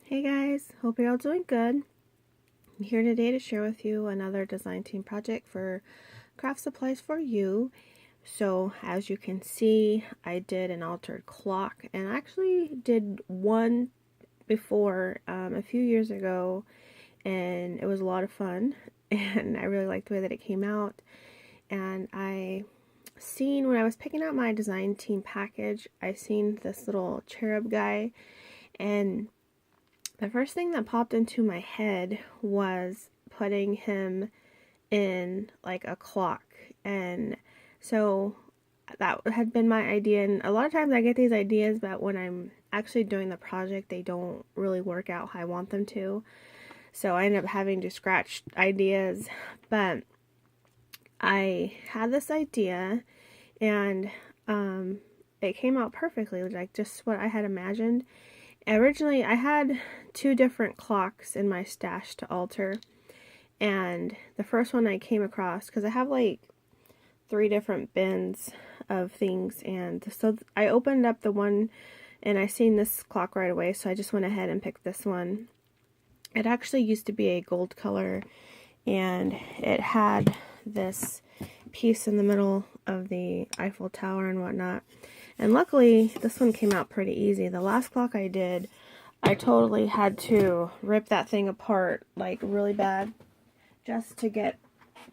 Hey guys, hope you're all doing good. I'm here today to share with you another design team project for KraftSupplies4u. So as you can see, I did an altered clock, and I actually did one before a few years ago, and it was a lot of fun, and I really liked the way that it came out. And I seen, when I was picking out my design team package, I seen this little cherub guy, and the first thing that popped into my head was putting him in like a clock. And so that had been my idea. And a lot of times I get these ideas, but when I'm actually doing the project, they don't really work out how I want them to. So I end up having to scratch ideas. But I had this idea, and it came out perfectly, like just what I had imagined. Originally, I had two different clocks in my stash to alter, and the first one I came across, because I have like 3 different bins of things, and so I opened up the one and I seen this clock right away, so I just went ahead and picked this one. It actually used to be a gold color, and it had this piece in the middle of the Eiffel Tower and whatnot. And luckily, this one came out pretty easy. The last clock I did, I totally had to rip that thing apart, like, really bad, just to get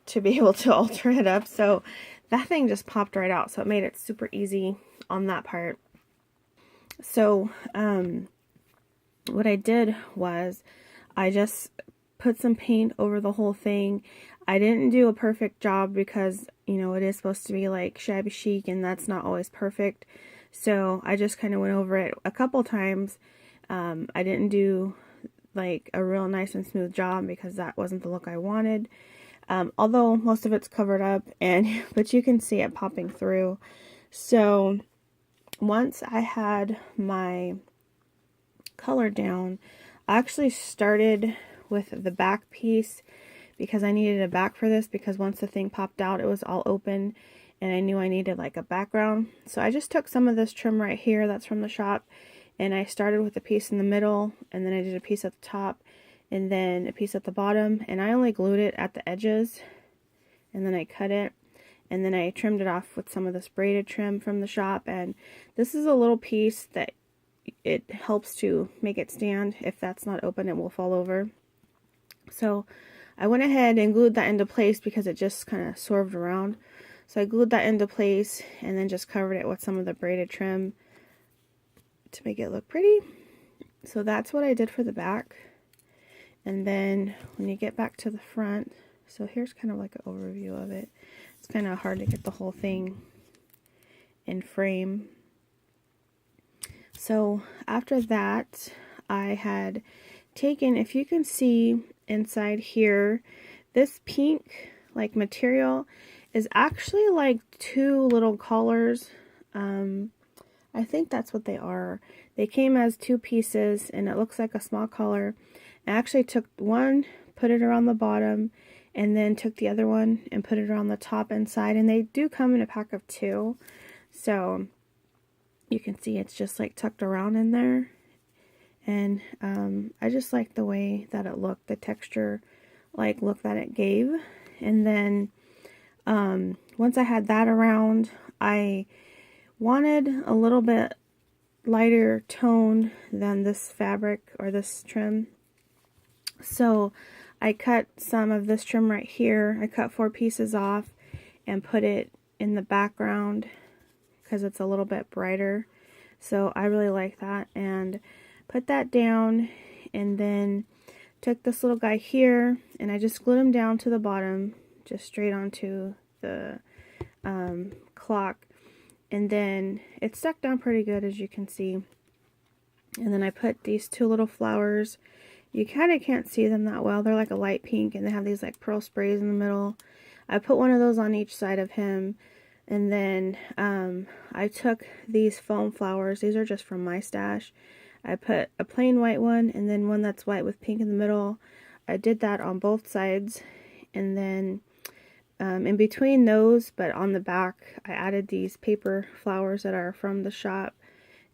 to be able to alter it up. So that thing just popped right out, so it made it super easy on that part. So what I did was I just put some paint over the whole thing. I didn't do a perfect job because, you know, it is supposed to be like shabby chic, and that's not always perfect. So I just kind of went over it a couple times. I didn't do like a real nice and smooth job because that wasn't the look I wanted. Although most of it's covered up, but you can see it popping through. So once I had my color down, I actually started with the back piece because I needed a back for this, because once the thing popped out, it was all open, and I knew I needed like a background. So I just took some of this trim right here that's from the shop, and I started with a piece in the middle, and then I did a piece at the top, and then a piece at the bottom, and I only glued it at the edges, and then I cut it, and then I trimmed it off with some of this braided trim from the shop. And this is a little piece that it helps to make it stand. If that's not open, it will fall over. So I went ahead and glued that into place because it just kind of swerved around. So I glued that into place and then just covered it with some of the braided trim to make it look pretty. So that's what I did for the back. And then when you get back to the front, so here's kind of like an overview of it. It's kind of hard to get the whole thing in frame. So after that, I had taken, if you can see inside here, this pink like material is actually like 2 little collars. I think that's what they are. They came as 2 pieces, and it looks like a small collar. I actually took one, put it around the bottom, and then took the other one and put it around the top and side, and they do come in a pack of 2. So you can see it's just like tucked around in there. And I just like the way that it looked, the texture like look that it gave. And then once I had that around, I wanted a little bit lighter tone than this fabric or this trim. So I cut some of this trim right here. I cut 4 pieces off and put it in the background because it's a little bit brighter. So I really like that, and put that down, and then took this little guy here and I just glued him down to the bottom, just straight onto the clock, and then it stuck down pretty good, as you can see. And then I put these 2 little flowers. You kind of can't see them that well. They're like a light pink, and they have these like pearl sprays in the middle. I put one of those on each side of him. And then I took these foam flowers. These are just from my stash. I put a plain white one and then one that's white with pink in the middle. I did that on both sides. And then in between those, but on the back, I added these paper flowers that are from the shop.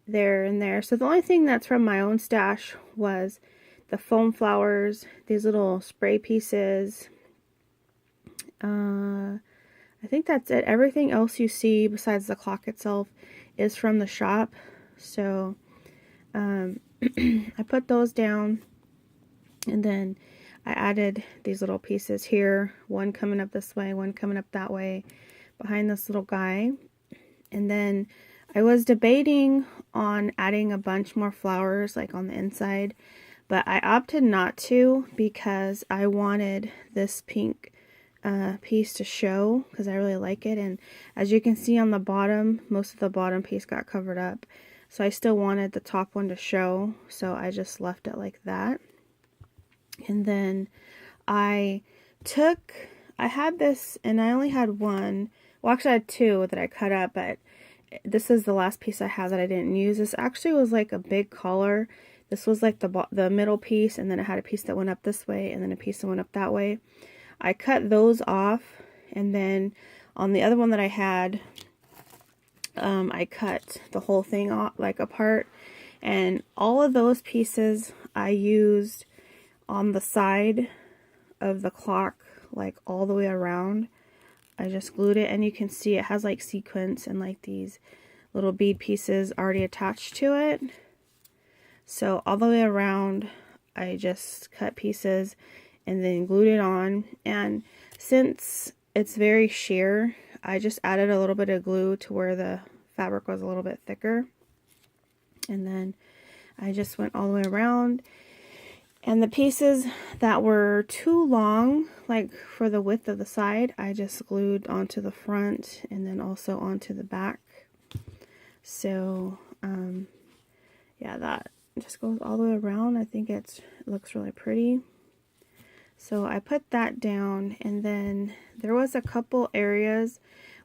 there and there. So the only thing that's from my own stash was the foam flowers, these little spray pieces. I think that's it. Everything else you see besides the clock itself is from the shop. So I put those down, and then I added these little pieces here, one coming up this way, one coming up that way, behind this little guy. And then I was debating on adding a bunch more flowers like on the inside, but I opted not to because I wanted this pink piece to show because I really like it. And as you can see on the bottom, most of the bottom piece got covered up. So I still wanted the top one to show, so I just left it like that. And then I had this, and I only had one, well actually I had two that I cut up, but this is the last piece I have that I didn't use. This actually was like a big collar. This was like the middle piece, and then it had a piece that went up this way, and then a piece that went up that way. I cut those off, and then on the other one that I had, I cut the whole thing off, like apart, and all of those pieces I used on the side of the clock, like all the way around. I just glued it, and you can see it has like sequins and like these little bead pieces already attached to it. So all the way around, I just cut pieces and then glued it on. And since it's very sheer, I just added a little bit of glue to where the fabric was a little bit thicker. And then I just went all the way around. And the pieces that were too long, like for the width of the side, I just glued onto the front and then also onto the back. So, yeah, that just goes all the way around. I think it looks really pretty. So I put that down, and then there was a couple areas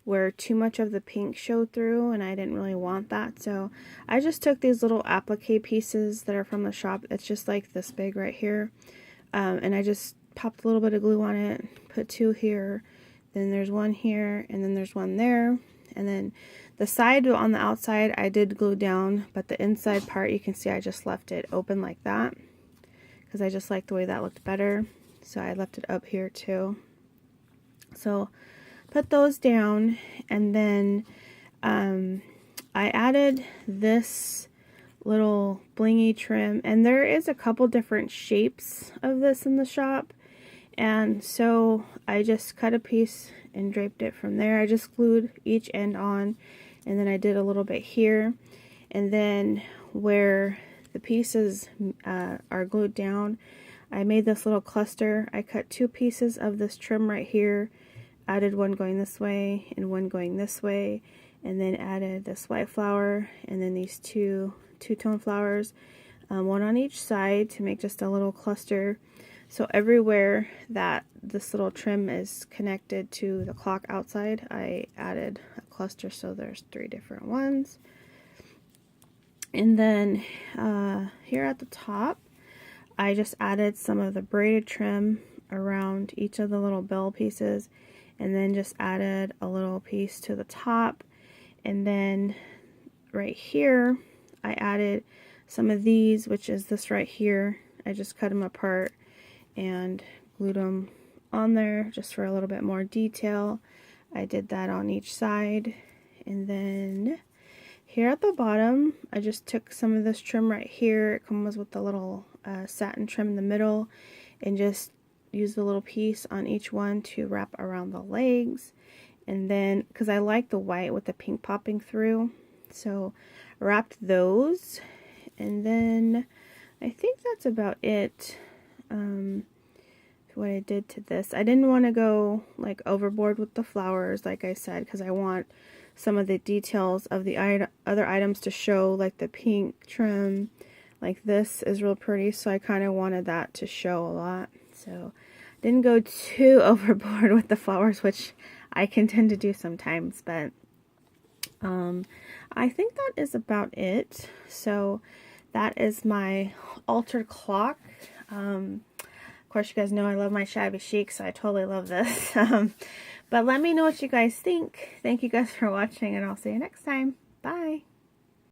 where too much of the pink showed through, and I didn't really want that. So I just took these little applique pieces that are from the shop. It's just like this big right here. And I just popped a little bit of glue on it, put two here, then there's one here, and then there's one there. And then the side on the outside I did glue down, but the inside part you can see I just left it open like that because I just liked the way that looked better. So I left it up here too. So put those down, and then I added this little blingy trim, and there is a couple different shapes of this in the shop, and so I just cut a piece and draped it from there. I just glued each end on, and then I did a little bit here, and then where the pieces are glued down, I made this little cluster. I cut two pieces of this trim right here, added one going this way and one going this way, and then added this white flower and then these two-tone flowers, one on each side to make just a little cluster. So everywhere that this little trim is connected to the clock outside, I added a cluster, so there's 3 different ones. And then here at the top, I just added some of the braided trim around each of the little bell pieces, and then just added a little piece to the top. And then right here I added some of these, which is this right here. I just cut them apart and glued them on there just for a little bit more detail. I did that on each side. And then here at the bottom, I just took some of this trim right here. It comes with the little satin trim in the middle, and just used a little piece on each one to wrap around the legs. And then, because I like the white with the pink popping through, so wrapped those. And then I think that's about it. What I did to this, I didn't want to go like overboard with the flowers, like I said, because I want some of the details of the other items to show, like the pink trim. Like this is real pretty, so I kind of wanted that to show a lot. So didn't go too overboard with the flowers, which I can tend to do sometimes, but I think that is about it. So that is my altered clock. Of course, you guys know I love my shabby chic, so I totally love this. But let me know what you guys think. Thank you guys for watching, and I'll see you next time.